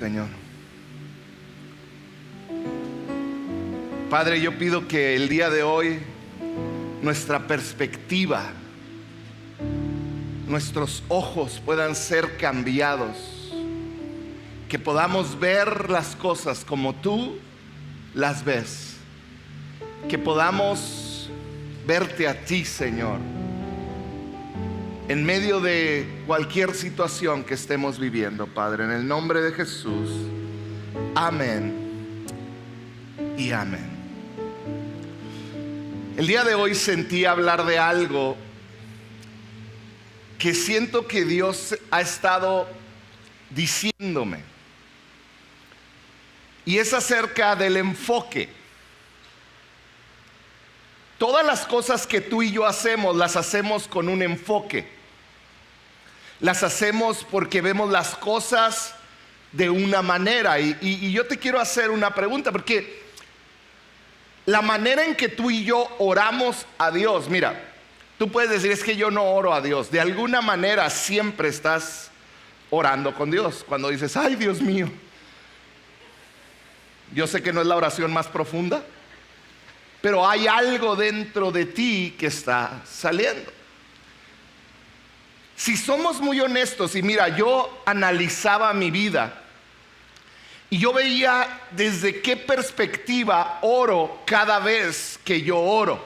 Señor. Padre, yo pido que el día de hoy nuestra perspectiva, nuestros ojos puedan ser cambiados, que podamos ver las cosas como tú las ves, que podamos verte a ti, Señor, en medio de cualquier situación que estemos viviendo, Padre, en el nombre de Jesús. Amén y amén. El día de hoy sentí hablar de algo que siento que Dios ha estado diciéndome, y es acerca del enfoque. Todas las cosas que tú y yo hacemos, las hacemos con un enfoque. Las hacemos porque vemos las cosas de una manera. Y yo te quiero hacer una pregunta, porque la manera en que tú y yo oramos a Dios, mira, tú puedes decir, es que yo no oro a Dios. De alguna manera siempre estás orando con Dios. Cuando dices, ay, Dios mío. Yo sé que no es la oración más profunda, pero hay algo dentro de ti que está saliendo. Si somos muy honestos, y mira, yo analizaba mi vida y yo veía desde qué perspectiva oro cada vez que yo oro.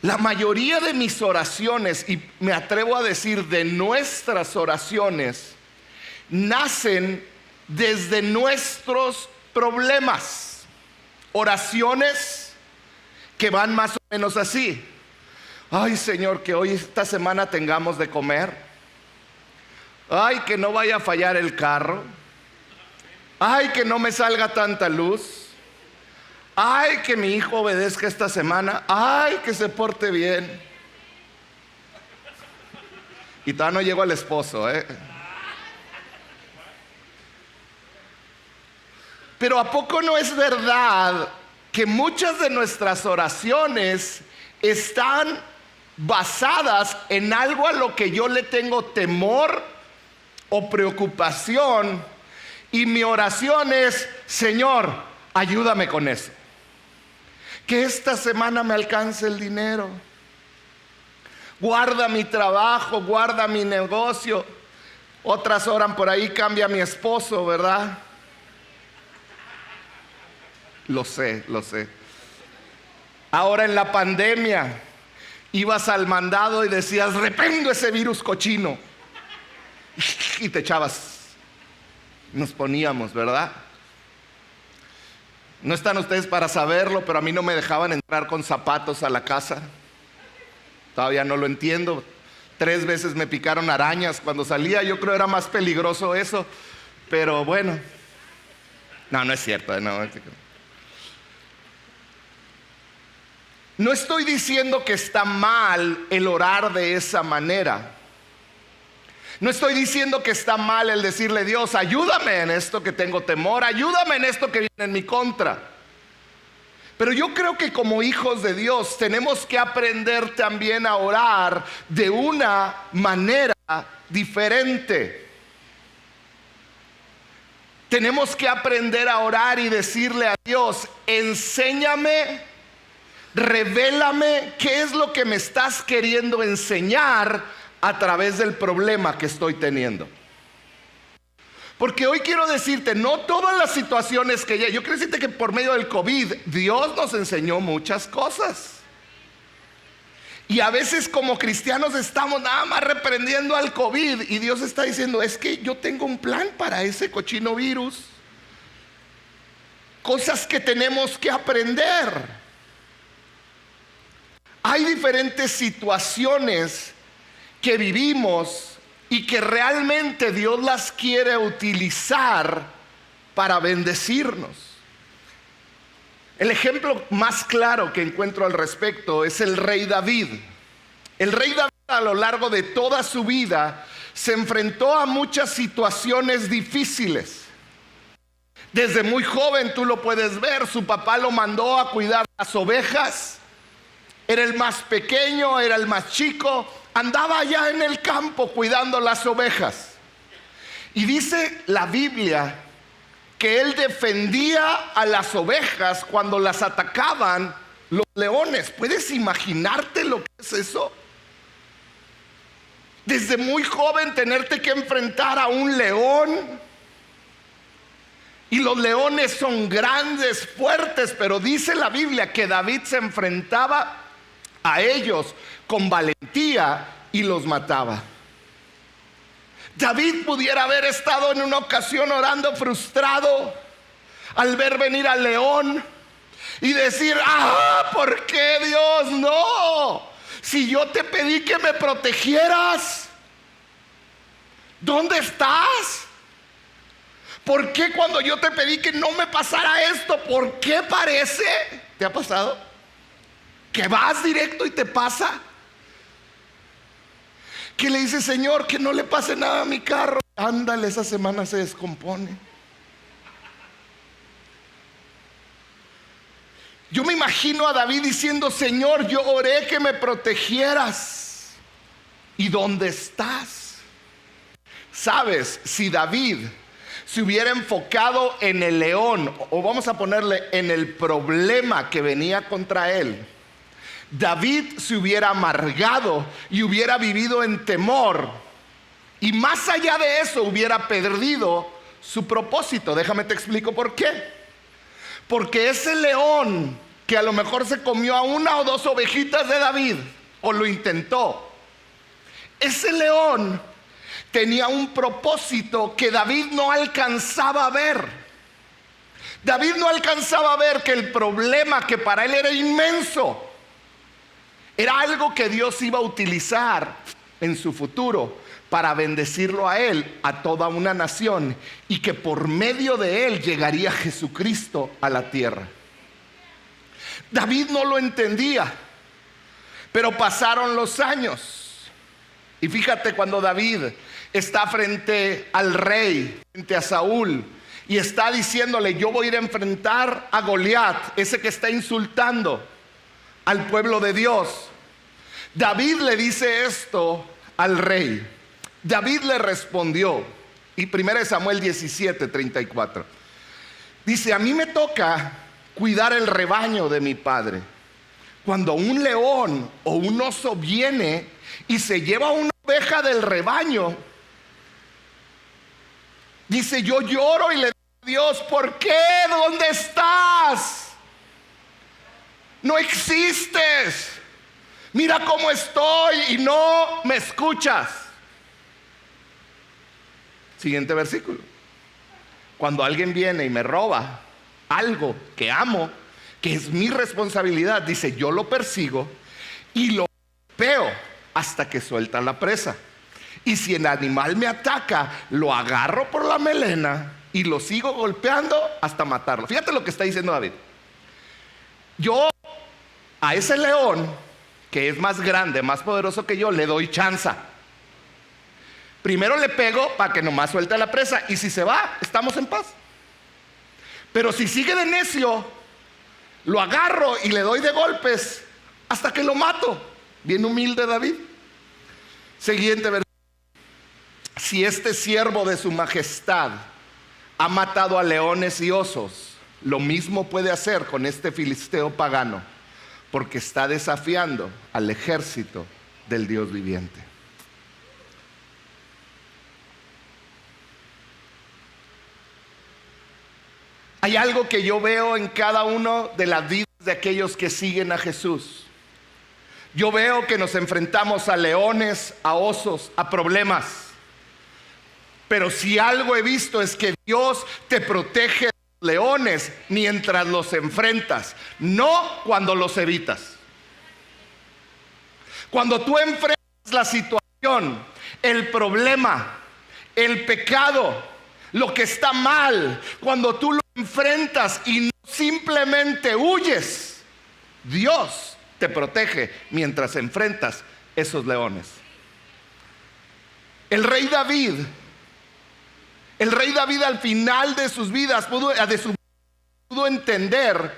La mayoría de mis oraciones, y me atrevo a decir de nuestras oraciones, nacen desde nuestros problemas. Oraciones que van más o menos así: ay, Señor, que hoy esta semana tengamos de comer. Ay, que no vaya a fallar el carro. Ay, que no me salga tanta luz. Ay, que mi hijo obedezca esta semana. Ay, que se porte bien. Y todavía no llego al esposo, Pero ¿a poco no es verdad que muchas de nuestras oraciones están basadas en algo a lo que yo le tengo temor o preocupación? Y mi oración es, Señor, ayúdame con eso. Que esta semana me alcance el dinero. Guarda mi trabajo, guarda mi negocio. Otras oran por ahí, cambia a mi esposo, ¿verdad? Lo sé. Ahora en la pandemia ibas al mandado y decías, reprendo ese virus cochino, y te echabas. Nos poníamos, ¿verdad? No están ustedes para saberlo, pero a mí no me dejaban entrar con zapatos a la casa. Todavía no lo entiendo. 3 veces me picaron arañas cuando salía. Yo creo era más peligroso eso, pero bueno. No es cierto, no. No estoy diciendo que está mal el orar de esa manera. No estoy diciendo que está mal el decirle, Dios, ayúdame en esto que tengo temor, ayúdame en esto que viene en mi contra. Pero yo creo que como hijos de Dios tenemos que aprender también a orar de una manera diferente. Tenemos que aprender a orar y decirle a Dios, enséñame, revélame qué es lo que me estás queriendo enseñar a través del problema que estoy teniendo. Porque hoy quiero decirte, no todas las situaciones que yo quiero decirte que por medio del COVID Dios nos enseñó muchas cosas. Y a veces como cristianos estamos nada más reprendiendo al COVID, y Dios está diciendo, es que yo tengo un plan para ese cochino virus. Cosas que tenemos que aprender. Hay diferentes situaciones que vivimos y que realmente Dios las quiere utilizar para bendecirnos. El ejemplo más claro que encuentro al respecto es el rey David. El rey David, a lo largo de toda su vida, se enfrentó a muchas situaciones difíciles. Desde muy joven tú lo puedes ver, su papá lo mandó a cuidar las ovejas. Era el más pequeño, era el más chico. andaba allá en el campo cuidando las ovejas. Y dice la Biblia que él defendía a las ovejas cuando las atacaban los leones. ¿Puedes imaginarte lo que es eso? Desde muy joven tenerte que enfrentar a un león. Y los leones son grandes, fuertes, pero dice la Biblia que David se enfrentaba a ellos con valentía y los mataba. David pudiera haber estado en una ocasión orando frustrado al ver venir al león y decir: ¿por qué, Dios? No, si yo te pedí que me protegieras, ¿dónde estás? ¿Por qué cuando yo te pedí que no me pasara esto? ¿Por qué parece? ¿Te ha pasado? Que vas directo y te pasa. Que le dice: Señor, que no le pase nada a mi carro. Ándale, esa semana se descompone. Yo me imagino a David diciendo: Señor, yo oré que me protegieras. ¿Y dónde estás? Sabes, si David se hubiera enfocado en el león, o vamos a ponerle en el problema que venía contra él, David se hubiera amargado y hubiera vivido en temor, y más allá de eso hubiera perdido su propósito. Déjame te explico por qué. Porque ese león que a lo mejor se comió a una o dos ovejitas de David, o lo intentó, ese león tenía un propósito que David no alcanzaba a ver. David no alcanzaba a ver que el problema, que para él era inmenso, era algo que Dios iba a utilizar en su futuro para bendecirlo a él, a toda una nación, y que por medio de él llegaría Jesucristo a la tierra. David no lo entendía, pero pasaron los años. Y fíjate, cuando David está frente al rey, frente a Saúl, y está diciéndole: yo voy a ir a enfrentar a Goliat, ese que está insultando al pueblo de Dios. David le dice esto al rey. David le respondió, y 1 Samuel 17:34, dice: a mí me toca cuidar el rebaño de mi padre. Cuando un león o un oso viene y se lleva una oveja del rebaño, dice, yo lloro y le digo a Dios: ¿por qué? ¿Dónde estás? No existes. Mira cómo estoy y no me escuchas. Siguiente versículo. Cuando alguien viene y me roba algo que amo, que es mi responsabilidad, dice, yo lo persigo y lo golpeo hasta que suelta la presa. Y si el animal me ataca, lo agarro por la melena y lo sigo golpeando hasta matarlo. Fíjate lo que está diciendo David. Yo a ese león, que es más grande, más poderoso que yo, le doy chance. Primero le pego para que nomás suelte la presa, y si se va, estamos en paz. Pero si sigue de necio, lo agarro y le doy de golpes hasta que lo mato. Bien humilde David. Siguiente versículo. Si este siervo de su majestad ha matado a leones y osos, lo mismo puede hacer con este filisteo pagano, porque está desafiando al ejército del Dios viviente. Hay algo que yo veo en cada uno de las vidas de aquellos que siguen a Jesús. Yo veo que nos enfrentamos a leones, a osos, a problemas. Pero si algo he visto es que Dios te protege de los leones mientras los enfrentas, no cuando los evitas. Cuando tú enfrentas la situación, el problema, el pecado, lo que está mal, cuando tú lo enfrentas y no simplemente huyes, Dios te protege mientras enfrentas esos leones. El rey David al final de sus vidas pudo entender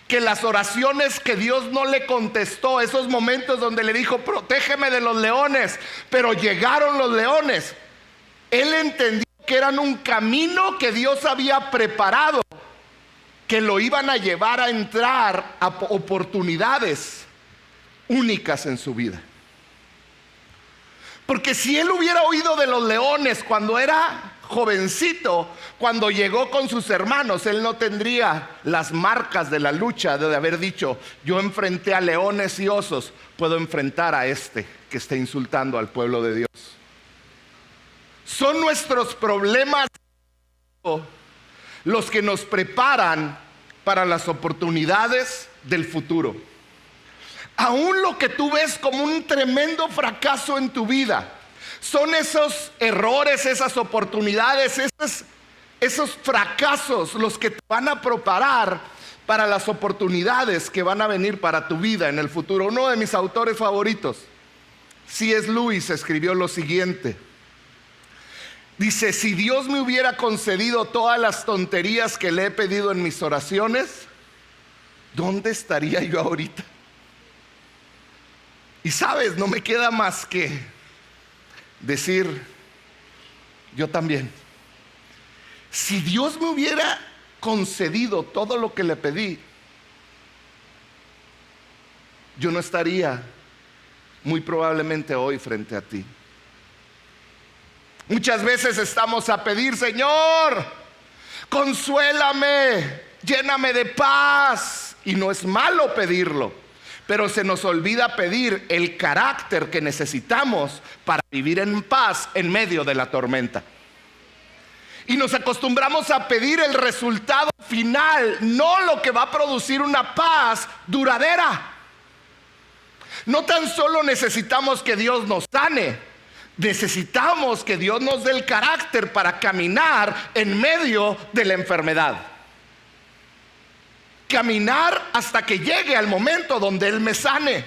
que las oraciones que Dios no le contestó, esos momentos donde le dijo, protégeme de los leones, pero llegaron los leones, él entendió que eran un camino que Dios había preparado, que lo iban a llevar a entrar a oportunidades únicas en su vida. Porque si él hubiera oído de los leones cuando era jovencito, cuando llegó con sus hermanos, él no tendría las marcas de la lucha de haber dicho, yo enfrenté a leones y osos, puedo enfrentar a este que está insultando al pueblo de Dios. Son nuestros problemas los que nos preparan para las oportunidades del futuro. Aún lo que tú ves como un tremendo fracaso en tu vida, son esos errores, esas oportunidades, esos fracasos los que te van a preparar para las oportunidades que van a venir para tu vida en el futuro. Uno de mis autores favoritos, C.S. Lewis, escribió lo siguiente. Dice, si Dios me hubiera concedido todas las tonterías que le he pedido en mis oraciones, ¿dónde estaría yo ahorita? Y sabes, no me queda más que decir, yo también. Si Dios me hubiera concedido todo lo que le pedí, yo no estaría muy probablemente hoy frente a ti. Muchas veces estamos a pedir, Señor, consuélame, lléname de paz. Y no es malo pedirlo. Pero se nos olvida pedir el carácter que necesitamos para vivir en paz en medio de la tormenta. Y nos acostumbramos a pedir el resultado final, no lo que va a producir una paz duradera. No tan solo necesitamos que Dios nos sane, necesitamos que Dios nos dé el carácter para caminar en medio de la enfermedad. Caminar hasta que llegue al momento donde Él me sane.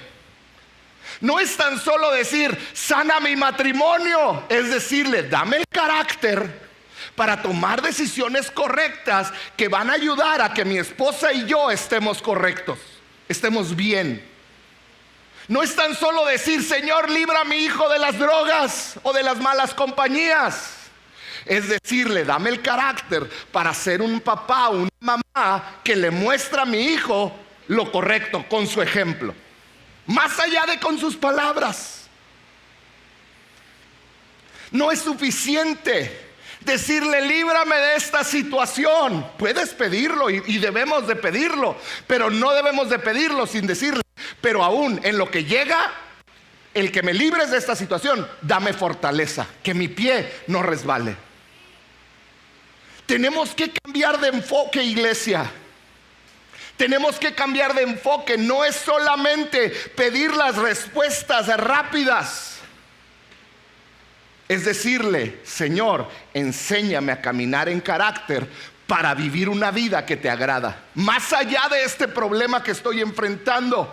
No es tan solo decir, sana mi matrimonio. Es decirle, dame el carácter para tomar decisiones correctas que van a ayudar a que mi esposa y yo estemos correctos, estemos bien. No es tan solo decir, Señor, libra a mi hijo de las drogas o de las malas compañías. Es decirle, dame el carácter para ser un papá, una mamá que le muestra a mi hijo lo correcto con su ejemplo, más allá de con sus palabras. No es suficiente decirle, líbrame de esta situación. Puedes pedirlo y debemos de pedirlo, pero no debemos de pedirlo sin decirle, pero aún en lo que llega, el que me libres de esta situación, dame fortaleza, que mi pie no resbale. Tenemos que cambiar de enfoque, iglesia. Tenemos que cambiar de enfoque. No es solamente pedir las respuestas rápidas. Es decirle, Señor, enséñame a caminar en carácter para vivir una vida que te agrada, más allá de este problema que estoy enfrentando.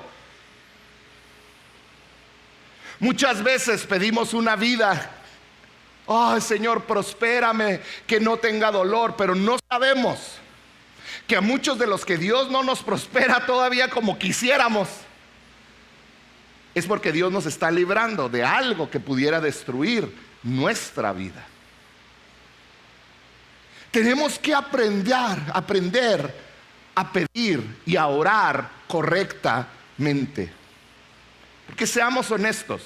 Muchas veces pedimos una vida, ay, Señor, prospérame, que no tenga dolor, pero no sabemos que a muchos de los que Dios no nos prospera todavía como quisiéramos, es porque Dios nos está librando de algo que pudiera destruir nuestra vida. Tenemos que aprender a pedir y a orar correctamente. Porque seamos honestos,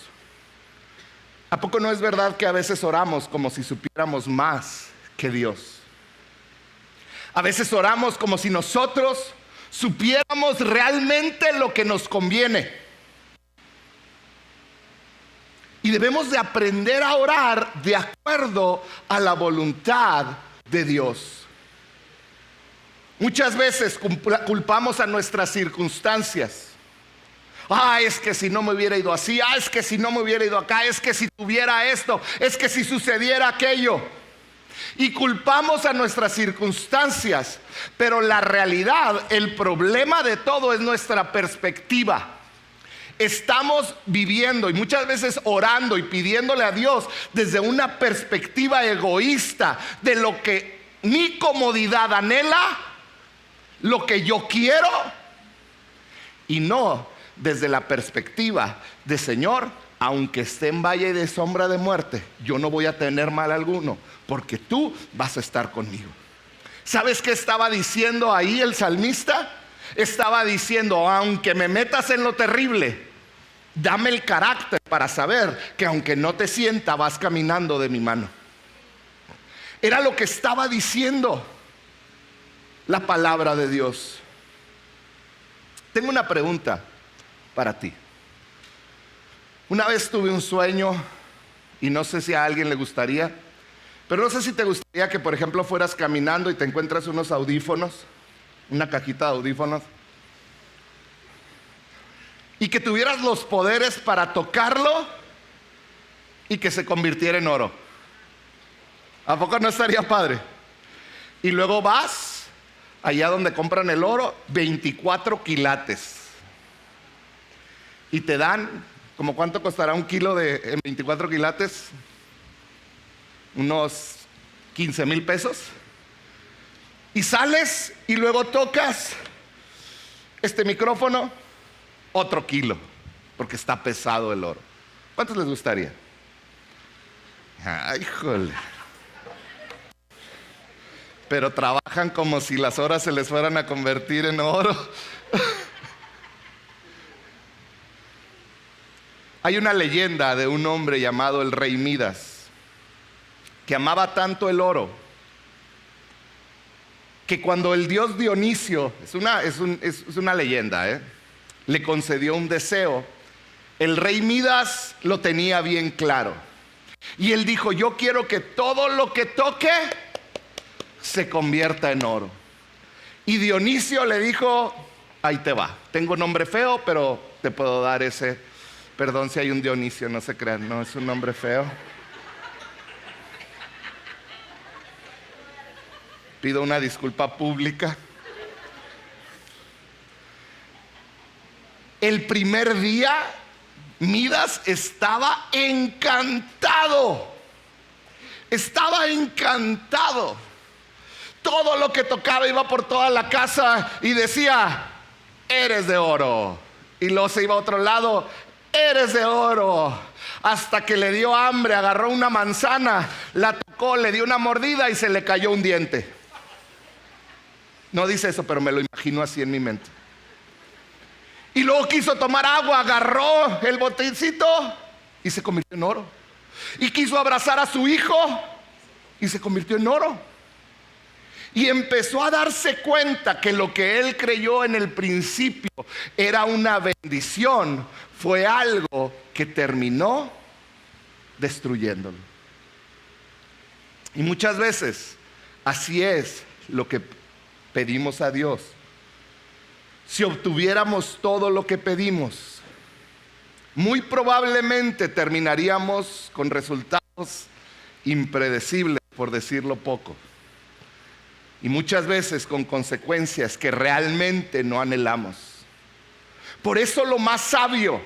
¿a poco no es verdad que a veces oramos como si supiéramos más que Dios? A veces oramos como si nosotros supiéramos realmente lo que nos conviene. Y debemos de aprender a orar de acuerdo a la voluntad de Dios. Muchas veces culpamos a nuestras circunstancias. Es que si no me hubiera ido así, es que si no me hubiera ido acá, es que si tuviera esto, es que si sucediera aquello. Y culpamos a nuestras circunstancias, pero la realidad, el problema de todo es nuestra perspectiva. Estamos viviendo y muchas veces orando y pidiéndole a Dios desde una perspectiva egoísta de lo que mi comodidad anhela, lo que yo quiero y no desde la perspectiva de Señor, aunque esté en valle de sombra de muerte, yo no voy a tener mal alguno, porque tú vas a estar conmigo. ¿Sabes qué estaba diciendo ahí el salmista? Estaba diciendo, aunque me metas en lo terrible, dame el carácter para saber que aunque no te sienta, vas caminando de mi mano. Era lo que estaba diciendo la palabra de Dios. Tengo una pregunta para ti. Una vez tuve un sueño, y no sé si a alguien le gustaría, pero no sé si te gustaría que, por ejemplo, fueras caminando y te encuentras unos audífonos, una cajita de audífonos, y que tuvieras los poderes para tocarlo y que se convirtiera en oro. ¿A poco no estaría padre? Y luego vas allá donde compran el oro, 24 quilates. Y te dan, ¿como cuánto costará un kilo en 24 quilates? Unos 15,000 pesos. Y sales y luego tocas este micrófono, otro kilo, porque está pesado el oro. ¿Cuántos les gustaría? Ay, híjole. Pero trabajan como si las horas se les fueran a convertir en oro. Hay una leyenda de un hombre llamado el rey Midas, que amaba tanto el oro, que cuando el dios Dionisio, es una leyenda, le concedió un deseo, el rey Midas lo tenía bien claro. Y él dijo, yo quiero que todo lo que toque se convierta en oro. Y Dionisio le dijo, ahí te va, tengo nombre feo, pero te puedo dar ese. Perdón si hay un Dionisio, no se crean, no es un nombre feo. Pido una disculpa pública. El primer día, Midas estaba encantado. Estaba encantado. Todo lo que tocaba iba por toda la casa y decía, eres de oro. Y luego se iba a otro lado, eres de oro. Hasta que le dio hambre, agarró una manzana, la tocó, le dio una mordida y se le cayó un diente. No dice eso, pero me lo imagino así en mi mente. Y luego quiso tomar agua, agarró el botelcito y se convirtió en oro. Y quiso abrazar a su hijo y se convirtió en oro. Y empezó a darse cuenta que lo que él creyó en el principio era una bendición, fue algo que terminó destruyéndolo. Y muchas veces así es lo que pedimos a Dios. Si obtuviéramos todo lo que pedimos, muy probablemente terminaríamos con resultados impredecibles, por decirlo poco. Y muchas veces con consecuencias que realmente no anhelamos. Por eso lo más sabio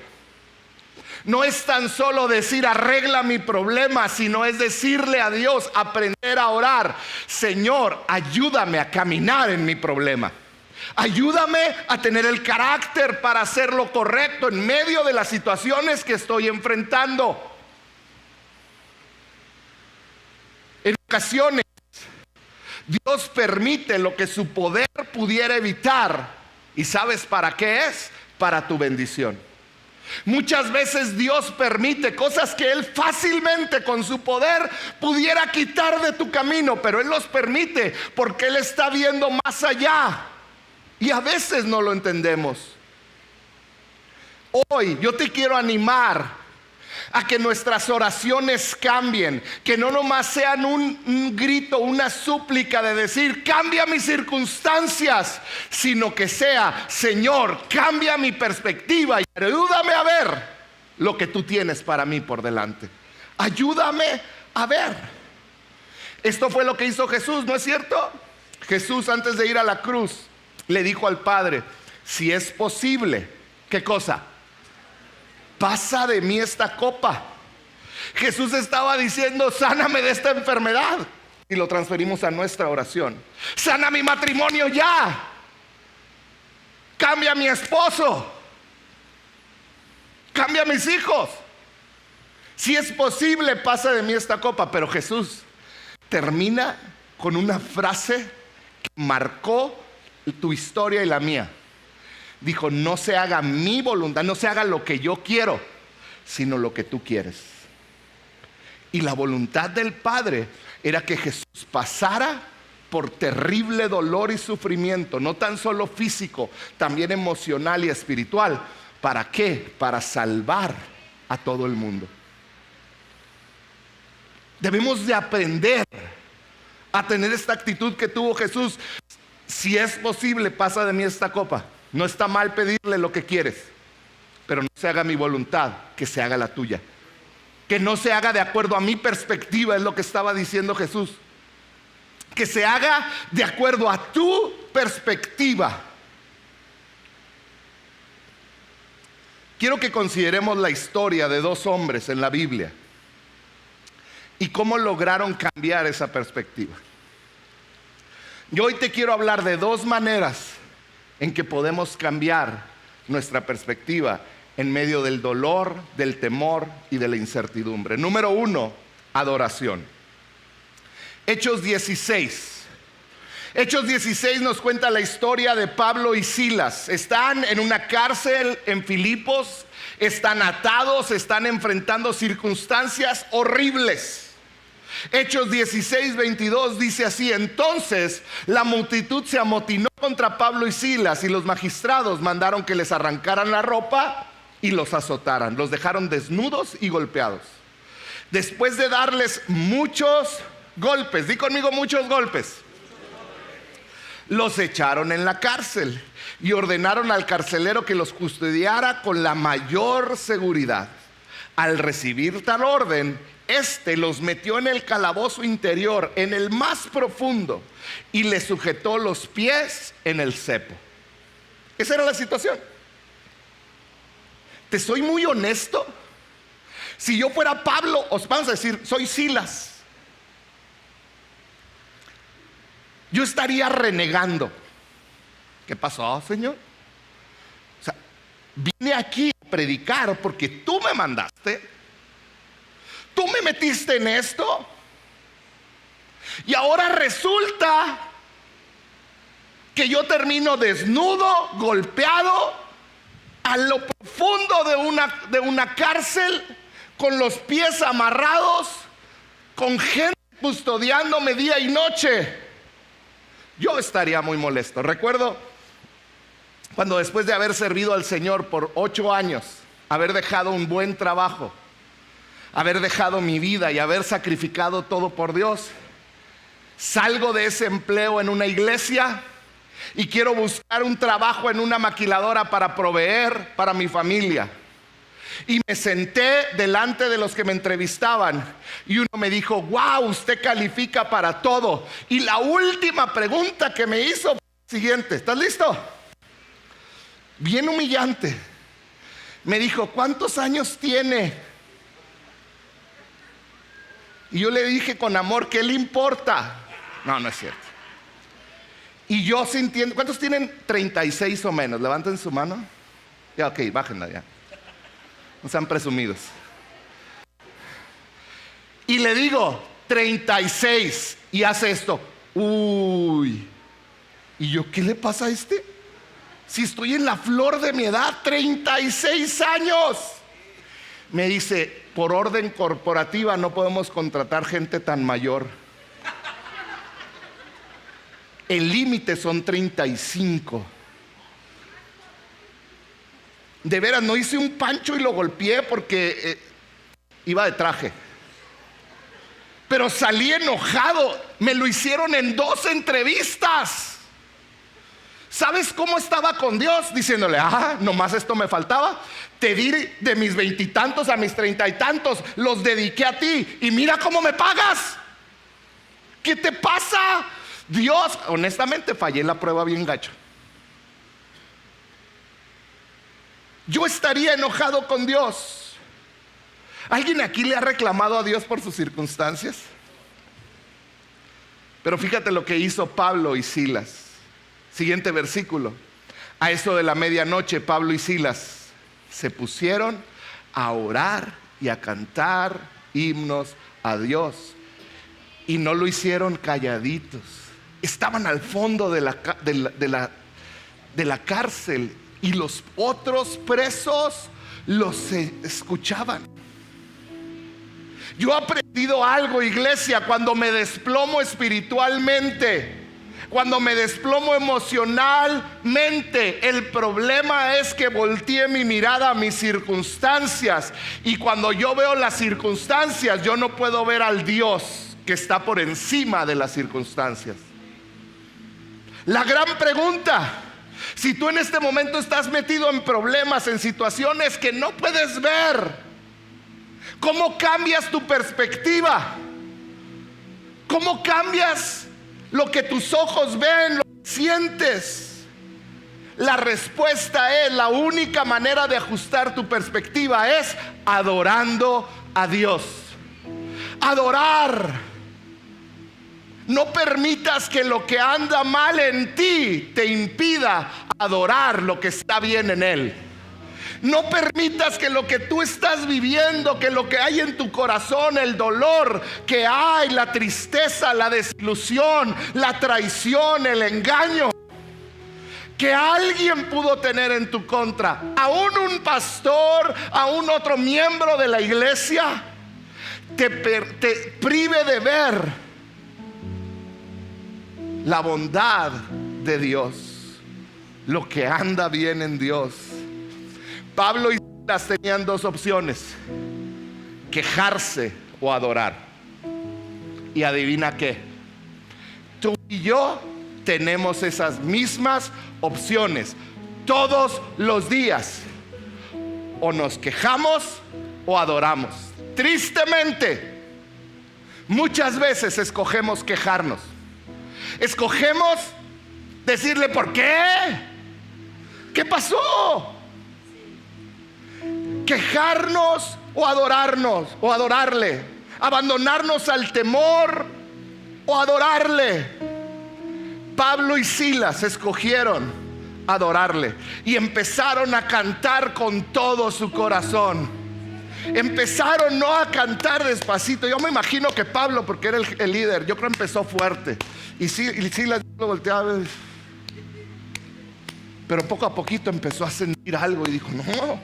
no es tan solo decir arregla mi problema, sino es decirle a Dios, aprender a orar, Señor, ayúdame a caminar en mi problema. Ayúdame a tener el carácter para hacer lo correcto en medio de las situaciones que estoy enfrentando. En ocasiones Dios permite lo que su poder pudiera evitar. ¿Y sabes para qué es? Para tu bendición. Muchas veces Dios permite cosas que Él fácilmente con su poder pudiera quitar de tu camino, pero Él los permite porque Él está viendo más allá. Y a veces no lo entendemos. Hoy yo te quiero animar a que nuestras oraciones cambien, que no nomás sean un grito, una súplica de decir cambia mis circunstancias, sino que sea Señor, cambia mi perspectiva y ayúdame a ver lo que tú tienes para mí por delante. Ayúdame a ver. Esto fue lo que hizo Jesús, ¿no es cierto? Jesús, antes de ir a la cruz, le dijo al Padre, si es posible, ¿qué cosa? Pasa de mí esta copa. Jesús estaba diciendo, sáname de esta enfermedad. Y lo transferimos a nuestra oración. Sana mi matrimonio ya. Cambia a mi esposo. cambia a mis hijos. Si es posible, pasa de mí esta copa. Pero Jesús termina con una frase que marcó tu historia y la mía. Dijo, no se haga mi voluntad, no se haga lo que yo quiero, sino lo que tú quieres. Y la voluntad del Padre era que Jesús pasara por terrible dolor y sufrimiento, no tan solo físico, también emocional y espiritual. ¿Para qué? Para salvar a todo el mundo. Debemos de aprender a tener esta actitud que tuvo Jesús. Si es posible, pasa de mí esta copa. No está mal pedirle lo que quieres, pero no se haga mi voluntad, que se haga la tuya. Que no se haga de acuerdo a mi perspectiva, es lo que estaba diciendo Jesús. Que se haga de acuerdo a tu perspectiva. Quiero que consideremos la historia de dos hombres en la Biblia y cómo lograron cambiar esa perspectiva. Yo hoy te quiero hablar de dos maneras en que podemos cambiar nuestra perspectiva en medio del dolor, del temor y de la incertidumbre. Número 1, adoración. Hechos 16. Hechos 16 nos cuenta la historia de Pablo y Silas. Están en una cárcel en Filipos, están atados, están enfrentando circunstancias horribles. Hechos 16, 22 dice así: entonces la multitud se amotinó contra Pablo y Silas, y los magistrados mandaron que les arrancaran la ropa y los azotaran. Los dejaron desnudos y golpeados. Después de darles muchos golpes, di conmigo, muchos golpes, los echaron en la cárcel y ordenaron al carcelero que los custodiara con la mayor seguridad. Al recibir tal orden, los metió en el calabozo interior, en el más profundo, y les sujetó los pies en el cepo. Esa era la situación. Te soy muy honesto. Si yo fuera Pablo, os vamos a decir, soy Silas, yo estaría renegando. ¿Qué pasó, Señor? O sea, vine aquí a predicar porque tú me mandaste. Tú me metiste en esto. Y ahora resulta que yo termino desnudo, golpeado, a lo profundo de una cárcel, con los pies amarrados, con gente custodiándome día y noche. Yo estaría muy molesto. Recuerdo cuando, después de haber servido al Señor por 8 años, haber dejado un buen trabajo, haber dejado mi vida y haber sacrificado todo por Dios, salgo de ese empleo en una iglesia y quiero buscar un trabajo en una maquiladora para proveer para mi familia. Y me senté delante de los que me entrevistaban y uno me dijo: wow, usted califica para todo. Y la última pregunta que me hizo fue la siguiente: ¿estás listo? Bien humillante. Me dijo: ¿cuántos años tiene? Y yo le dije con amor: ¿qué le importa? No, no es cierto. Y yo sintiendo, ¿cuántos tienen 36 o menos? Levanten su mano. Ya, ok, bájenla ya. No sean presumidos. Y le digo: 36. Y hace esto. Uy. Y yo: ¿qué le pasa a este? Si estoy en la flor de mi edad, 36 años. Me dice: por orden corporativa no podemos contratar gente tan mayor. El límite son 35. De veras, no hice un pancho y lo golpeé porque iba de traje. Pero salí enojado. Me lo hicieron en 2 entrevistas. ¿Sabes cómo estaba con Dios? Diciéndole: nomás esto me faltaba. Te di de mis 20 y tantos a mis 30 y tantos. Los dediqué a ti. Y mira cómo me pagas. ¿Qué te pasa? Dios, honestamente fallé en la prueba bien gacho. Yo estaría enojado con Dios. ¿Alguien aquí le ha reclamado a Dios por sus circunstancias? Pero fíjate lo que hizo Pablo y Silas. Siguiente versículo. A eso de la medianoche, Pablo y Silas se pusieron a orar y a cantar himnos a Dios. Y no lo hicieron calladitos. Estaban al fondo de la cárcel y los otros presos los escuchaban. Yo he aprendido algo, iglesia, cuando me desplomo espiritualmente, cuando me desplomo emocionalmente, el problema es que volteé mi mirada a mis circunstancias, y cuando yo veo las circunstancias, yo no puedo ver al Dios que está por encima de las circunstancias. La gran pregunta: si tú en este momento estás metido en problemas, en situaciones que no puedes ver, ¿cómo cambias tu perspectiva? ¿Cómo cambias lo que tus ojos ven, lo que sientes? La respuesta es, la única manera de ajustar tu perspectiva es adorando a Dios. Adorar. No permitas que lo que anda mal en ti te impida adorar lo que está bien en Él. No permitas que lo que tú estás viviendo, que lo que hay en tu corazón, el dolor que hay, la tristeza, la desilusión, la traición, el engaño que alguien pudo tener en tu contra, aún un pastor, aún otro miembro de la iglesia, te prive de ver la bondad de Dios, lo que anda bien en Dios. Pablo y Silas tenían dos opciones: quejarse o adorar. Y adivina qué, tú y yo tenemos esas mismas opciones todos los días. O nos quejamos o adoramos. Tristemente, muchas veces escogemos quejarnos. Escogemos decirle: ¿por qué? ¿Qué pasó? Quejarnos o adorarnos, o adorarle. Abandonarnos al temor o adorarle. Pablo y Silas escogieron adorarle y empezaron a cantar con todo su corazón. Empezaron no a cantar despacito. Yo me imagino que Pablo, porque era el líder, yo creo que empezó fuerte. Y Silas lo volteaba, pero poco a poquito empezó a sentir algo y dijo: no,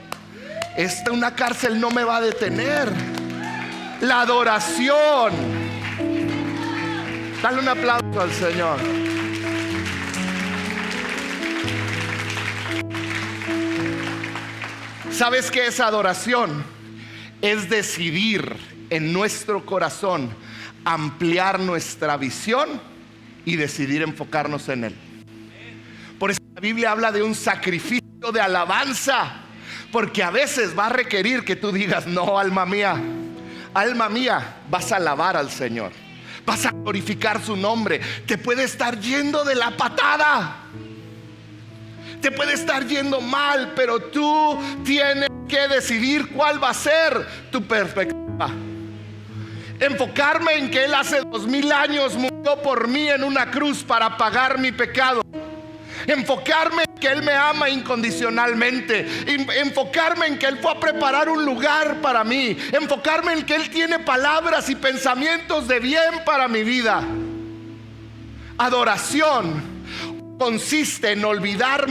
una cárcel no me va a detener. La adoración. Dale un aplauso al Señor. ¿Sabes qué es adoración? Es decidir en nuestro corazón ampliar nuestra visión y decidir enfocarnos en Él. Por eso la Biblia habla de un sacrificio de alabanza, porque a veces va a requerir que tú digas: no, alma mía, vas a alabar al Señor, vas a glorificar su nombre. Te puede estar yendo de la patada, te puede estar yendo mal, pero tú tienes que decidir cuál va a ser tu perspectiva. Enfocarme en que Él hace 2000 años murió por mí en una cruz para pagar mi pecado. Enfocarme en que Él me ama incondicionalmente. Enfocarme en que Él fue a preparar un lugar para mí. Enfocarme en que Él tiene palabras y pensamientos de bien para mi vida. Adoración consiste en olvidar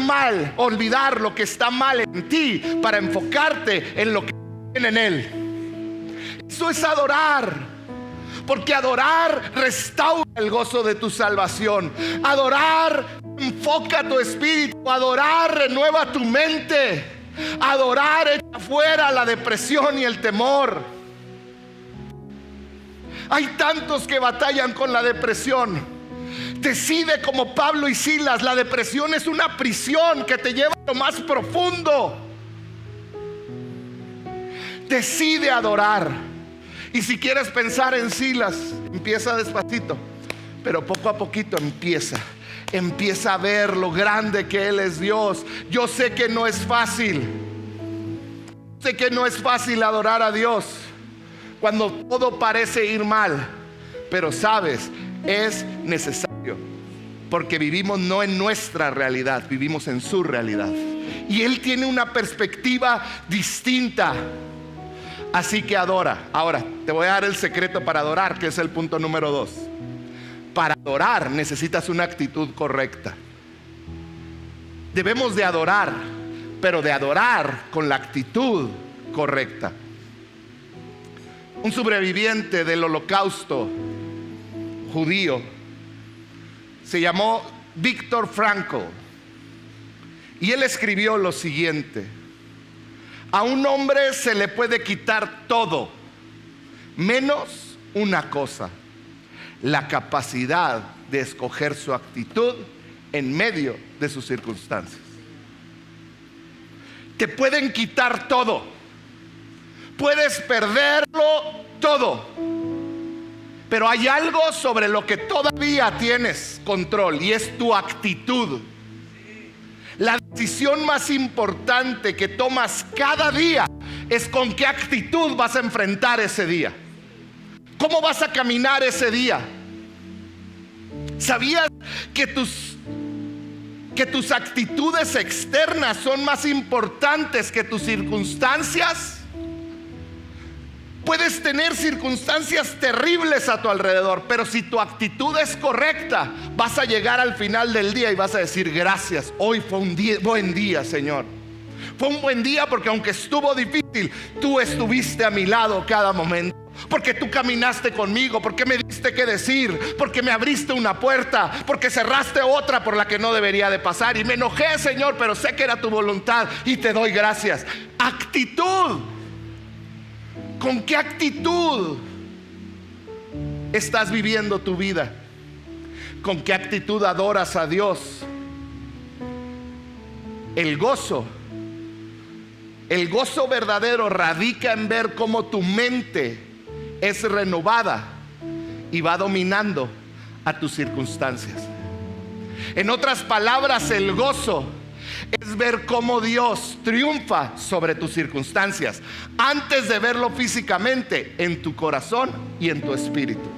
lo que está mal en ti para enfocarte en lo que está en Él. Eso es adorar, porque adorar restaura el gozo de tu salvación. Adorar enfoca tu espíritu. Adorar renueva tu mente. Adorar echa fuera la depresión y el temor. Hay tantos que batallan con la depresión. Decide como Pablo y Silas. La depresión es una prisión que te lleva a lo más profundo. Decide adorar. Y si quieres pensar en Silas, empieza despacito, pero poco a poquito empieza a ver lo grande que Él es Dios. Yo sé que no es fácil. Sé que no es fácil adorar a Dios cuando todo parece ir mal, pero sabes, es necesario, porque vivimos no en nuestra realidad, vivimos en su realidad. Y Él tiene una perspectiva distinta. Así que adora. Ahora, te voy a dar el secreto para adorar, que es el punto número 2. Para adorar necesitas una actitud correcta. Debemos de adorar, pero de adorar con la actitud correcta. Un sobreviviente del holocausto judío se llamó Viktor Frankl, y él escribió lo siguiente: a un hombre se le puede quitar todo, menos una cosa: la capacidad de escoger su actitud en medio de sus circunstancias. Te pueden quitar todo, puedes perderlo todo, pero hay algo sobre lo que todavía tienes control, y es tu actitud. La decisión más importante que tomas cada día es con qué actitud vas a enfrentar ese día. ¿Cómo vas a caminar ese día? ¿Sabías que tus actitudes externas son más importantes que tus circunstancias? Puedes tener circunstancias terribles a tu alrededor, pero si tu actitud es correcta, vas a llegar al final del día y vas a decir: gracias, hoy fue un buen día, Señor. Fue un buen día porque aunque estuvo difícil, tú estuviste a mi lado cada momento. Porque tú caminaste conmigo, porque me diste que decir, porque me abriste una puerta, porque cerraste otra por la que no debería de pasar. Y me enojé, Señor, pero sé que era tu voluntad y te doy gracias. Actitud. ¿Con qué actitud estás viviendo tu vida? ¿Con qué actitud adoras a Dios? El gozo verdadero radica en ver cómo tu mente es renovada y va dominando a tus circunstancias. En otras palabras, el gozo es ver cómo Dios triunfa sobre tus circunstancias antes de verlo físicamente, en tu corazón y en tu espíritu.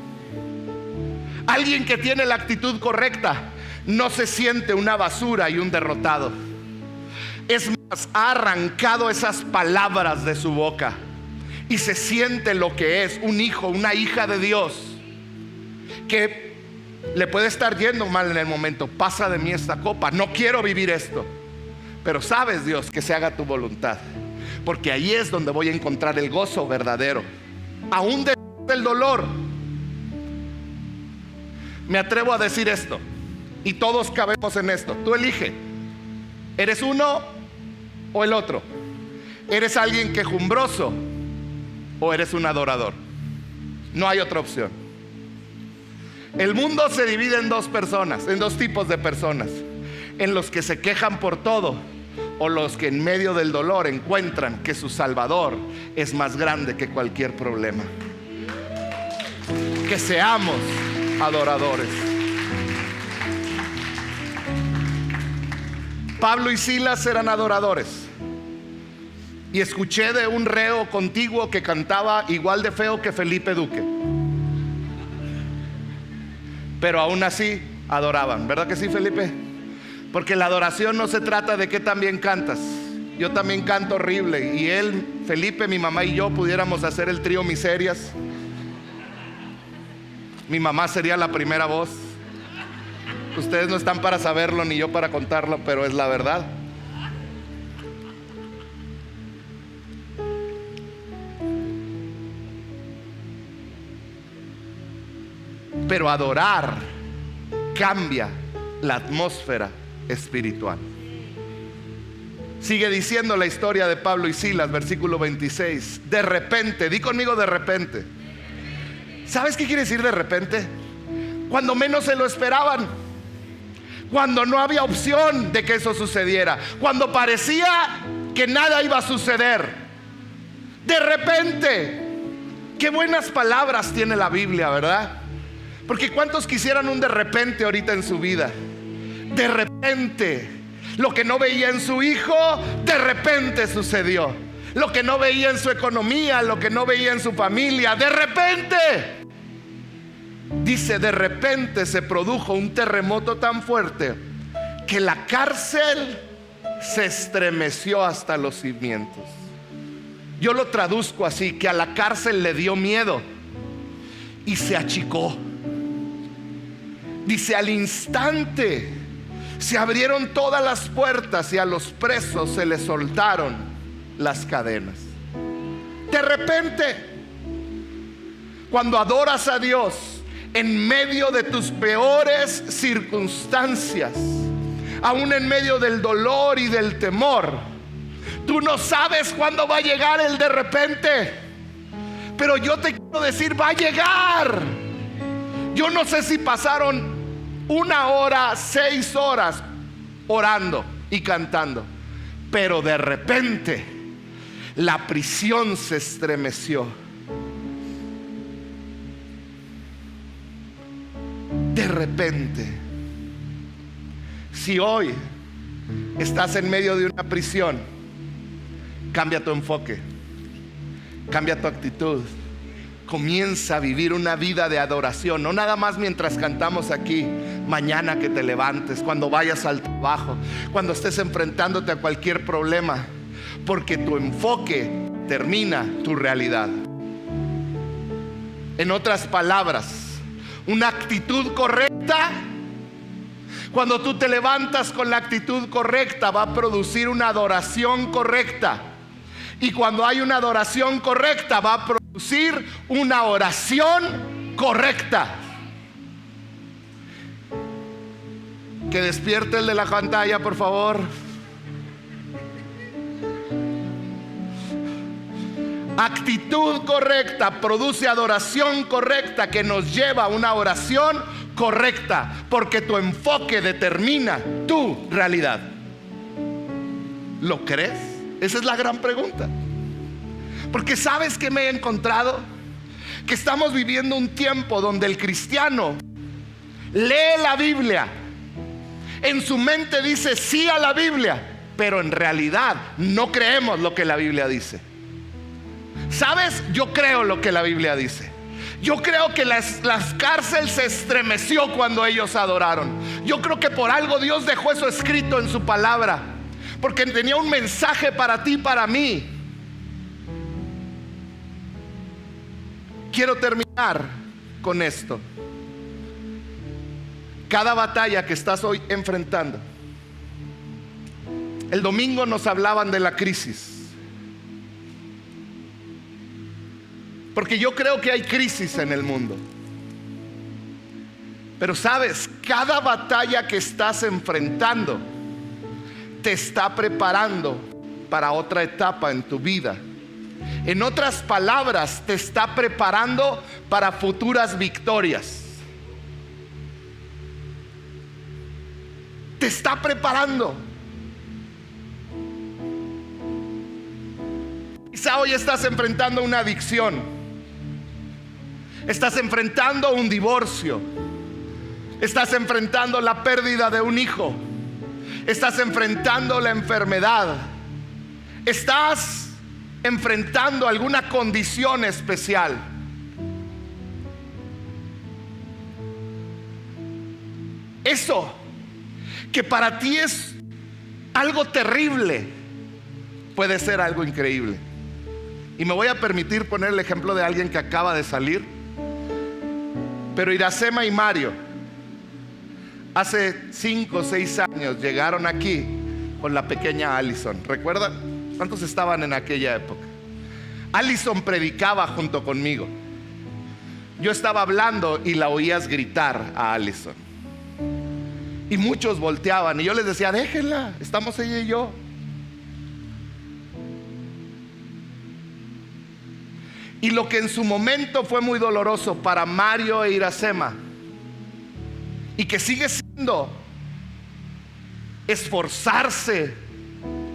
Alguien que tiene la actitud correcta no se siente una basura y un derrotado. Es más, ha arrancado esas palabras de su boca y se siente lo que es un hijo, una hija de Dios, que le puede estar yendo mal en el momento. Pasa de mí esta copa, no quiero vivir esto, pero sabes, Dios, que se haga tu voluntad, porque ahí es donde voy a encontrar el gozo verdadero, aún del dolor. Me atrevo a decir esto, y todos cabemos en esto. Tú elige, ¿eres uno o el otro? ¿Eres alguien quejumbroso o eres un adorador? No hay otra opción. El mundo se divide en dos tipos de personas: en los que se quejan por todo, o los que en medio del dolor encuentran que su Salvador es más grande que cualquier problema. Que seamos adoradores. Pablo y Silas eran adoradores. Y escuché de un reo contiguo que cantaba igual de feo que Felipe Duque, pero aún así adoraban. ¿Verdad que sí, Felipe? Porque la adoración no se trata de qué tan bien cantas. Yo también canto horrible, y él, Felipe, mi mamá y yo pudiéramos hacer el trío Miserias. Mi mamá sería la primera voz. Ustedes no están para saberlo ni yo para contarlo, pero es la verdad. Pero adorar cambia la atmósfera espiritual. Sigue diciendo la historia de Pablo y Silas, versículo 26. De repente, di conmigo, de repente. ¿Sabes qué quiere decir de repente? Cuando menos se lo esperaban, cuando no había opción de que eso sucediera, cuando parecía que nada iba a suceder. De repente. Qué buenas palabras tiene la Biblia, ¿verdad? Porque ¿cuántos quisieran un de repente ahorita en su vida? De repente. Lo que no veía en su hijo, de repente sucedió. Lo que no veía en su economía, lo que no veía en su familia, de repente. Dice, de repente se produjo un terremoto tan fuerte que la cárcel se estremeció hasta los cimientos. Yo lo traduzco así, que a la cárcel le dio miedo y se achicó. Dice, al instante se abrieron todas las puertas y a los presos se les soltaron las cadenas. De repente, cuando adoras a Dios en medio de tus peores circunstancias, aún en medio del dolor y del temor, tú no sabes cuándo va a llegar el de repente, pero yo te quiero decir, va a llegar. Yo no sé si pasaron 1 hora, 6 horas orando y cantando, pero de repente la prisión se estremeció. De repente, si hoy estás en medio de una prisión, cambia tu enfoque, cambia tu actitud. Comienza a vivir una vida de adoración, no nada más mientras cantamos aquí, mañana que te levantes, cuando vayas al trabajo, cuando estés enfrentándote a cualquier problema, porque tu enfoque determina tu realidad. En otras palabras, una actitud correcta, cuando tú te levantas con la actitud correcta, va a producir una adoración correcta. Y cuando hay una adoración correcta, va a producir una oración correcta. Que despierte el de la pantalla, por favor. Actitud correcta produce adoración correcta, que nos lleva a una oración correcta, porque tu enfoque determina tu realidad. ¿Lo crees? Esa es la gran pregunta. Porque ¿sabes qué me he encontrado? Que estamos viviendo un tiempo donde el cristiano lee la Biblia, en su mente dice sí a la Biblia, pero en realidad no creemos lo que la Biblia dice. ¿Sabes? Yo creo lo que la Biblia dice. Yo creo que la cárcel se estremeció cuando ellos adoraron. Yo creo que por algo Dios dejó eso escrito en su palabra, porque tenía un mensaje para ti y para mí. Quiero terminar con esto. Cada batalla que estás hoy enfrentando. El domingo nos hablaban de la crisis, porque yo creo que hay crisis en el mundo. Pero sabes, cada batalla que estás enfrentando te está preparando para otra etapa en tu vida. En otras palabras, te está preparando para futuras victorias. Te está preparando. Quizá hoy estás enfrentando una adicción, estás enfrentando un divorcio, estás enfrentando la pérdida de un hijo, estás enfrentando la enfermedad, estás enfrentando alguna condición especial. Eso que para ti es algo terrible puede ser algo increíble. Y me voy a permitir poner el ejemplo de alguien que acaba de salir. Pero Iracema y Mario hace 5 o 6 años llegaron aquí con la pequeña Allison. ¿Recuerdan? ¿Cuántos estaban en aquella época? Allison predicaba junto conmigo. Yo estaba hablando y la oías gritar a Allison. Y muchos volteaban y yo les decía, déjenla, estamos ella y yo. Y lo que en su momento fue muy doloroso para Mario e Iracema, y que sigue siendo esforzarse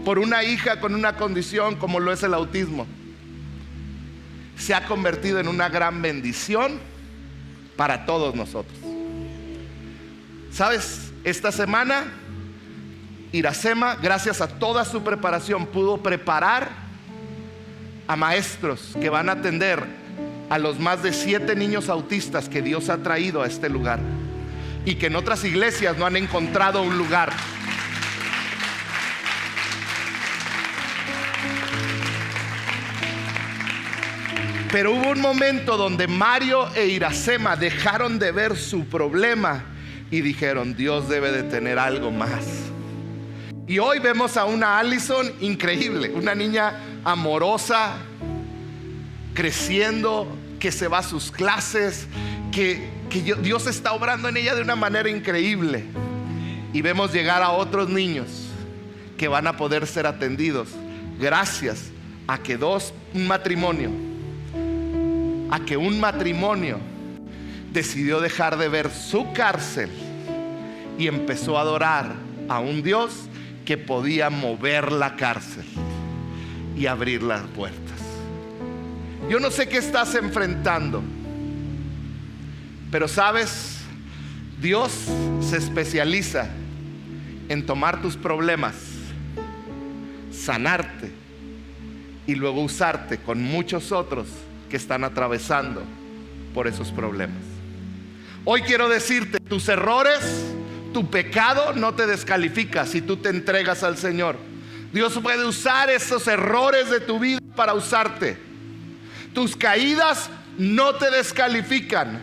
por una hija con una condición como lo es el autismo, se ha convertido en una gran bendición para todos nosotros. ¿Sabes? Esta semana Iracema, gracias a toda su preparación, pudo preparar a maestros que van a atender a los más de 7 niños autistas que Dios ha traído a este lugar y que en otras iglesias no han encontrado un lugar. Pero hubo un momento donde Mario e Iracema dejaron de ver su problema y dijeron: Dios debe de tener algo más. Y hoy vemos a una Allison increíble, una niña amorosa, creciendo, que se va a sus clases, que Dios está obrando en ella de una manera increíble. Y vemos llegar a otros niños que van a poder ser atendidos gracias a que un matrimonio decidió dejar de ver su cárcel y empezó a adorar a un Dios que podía mover la cárcel y abrir las puertas. Yo no sé qué estás enfrentando, pero sabes, Dios se especializa en tomar tus problemas, sanarte y luego usarte con muchos otros que están atravesando por esos problemas. Hoy quiero decirte: tus errores, tu pecado no te descalifica si tú te entregas al Señor. Dios puede usar esos errores de tu vida para usarte. Tus caídas no te descalifican.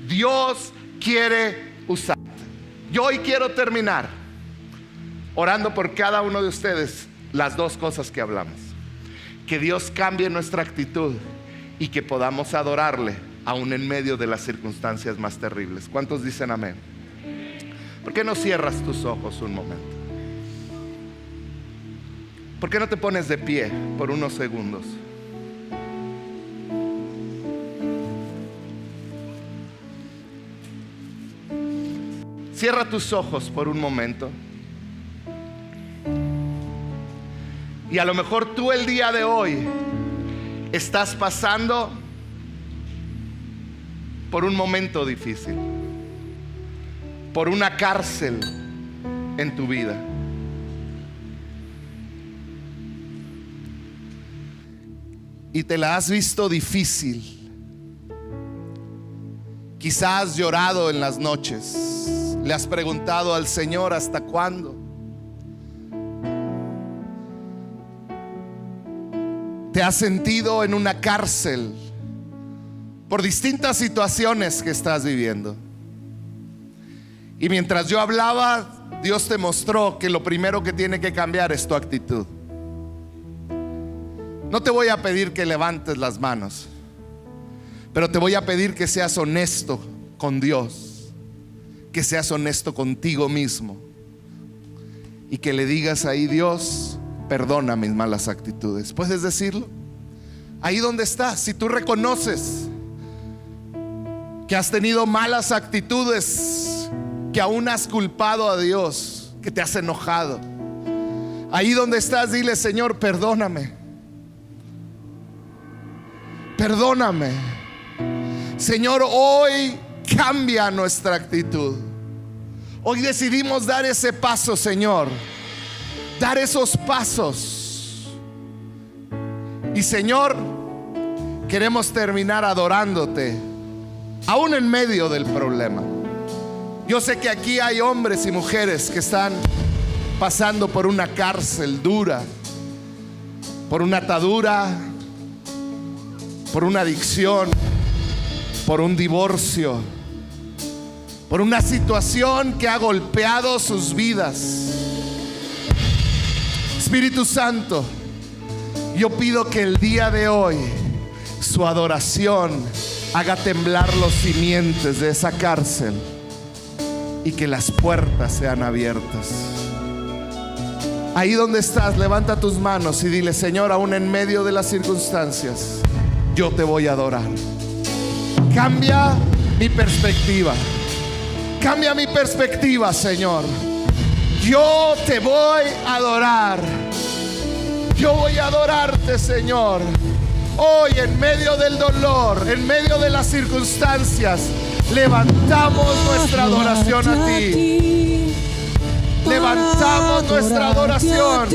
Dios quiere usarte. Yo hoy quiero terminar orando por cada uno de ustedes las dos cosas que hablamos: que Dios cambie nuestra actitud y que podamos adorarle aún en medio de las circunstancias más terribles. ¿Cuántos dicen amén? ¿Por qué no cierras tus ojos un momento? ¿Por qué no te pones de pie por unos segundos? Cierra tus ojos por un momento. Y a lo mejor tú el día de hoy estás pasando por un momento difícil, por una cárcel en tu vida. Y te la has visto difícil. Quizás has llorado en las noches. Le has preguntado al Señor: ¿hasta cuándo? Te has sentido en una cárcel por distintas situaciones que estás viviendo. Y mientras yo hablaba, Dios te mostró que lo primero que tiene que cambiar es tu actitud. No te voy a pedir que levantes las manos, pero te voy a pedir que seas honesto con Dios, que seas honesto contigo mismo y que le digas ahí: Dios, perdona mis malas actitudes. ¿Puedes decirlo? Ahí donde estás. Si tú reconoces que has tenido malas actitudes, que aún has culpado a Dios, que te has enojado, ahí donde estás, dile: Señor, perdóname. Perdóname. Señor, hoy cambia nuestra actitud. Hoy decidimos dar ese paso, Señor. Dar esos pasos. Y Señor, queremos terminar adorándote aún en medio del problema. Yo sé que aquí hay hombres y mujeres que están pasando por una cárcel dura, por una atadura, por una adicción, por un divorcio, por una situación que ha golpeado sus vidas. Espíritu Santo, yo pido que el día de hoy su adoración haga temblar los cimientos de esa cárcel y que las puertas sean abiertas. Ahí donde estás, levanta tus manos y dile: Señor, aún en medio de las circunstancias, yo te voy a adorar. Cambia mi perspectiva. Cambia mi perspectiva, Señor. Yo te voy a adorar. Yo voy a adorarte, Señor. Hoy, en medio del dolor, en medio de las circunstancias, levantamos nuestra adoración a ti. Levantamos nuestra adoración.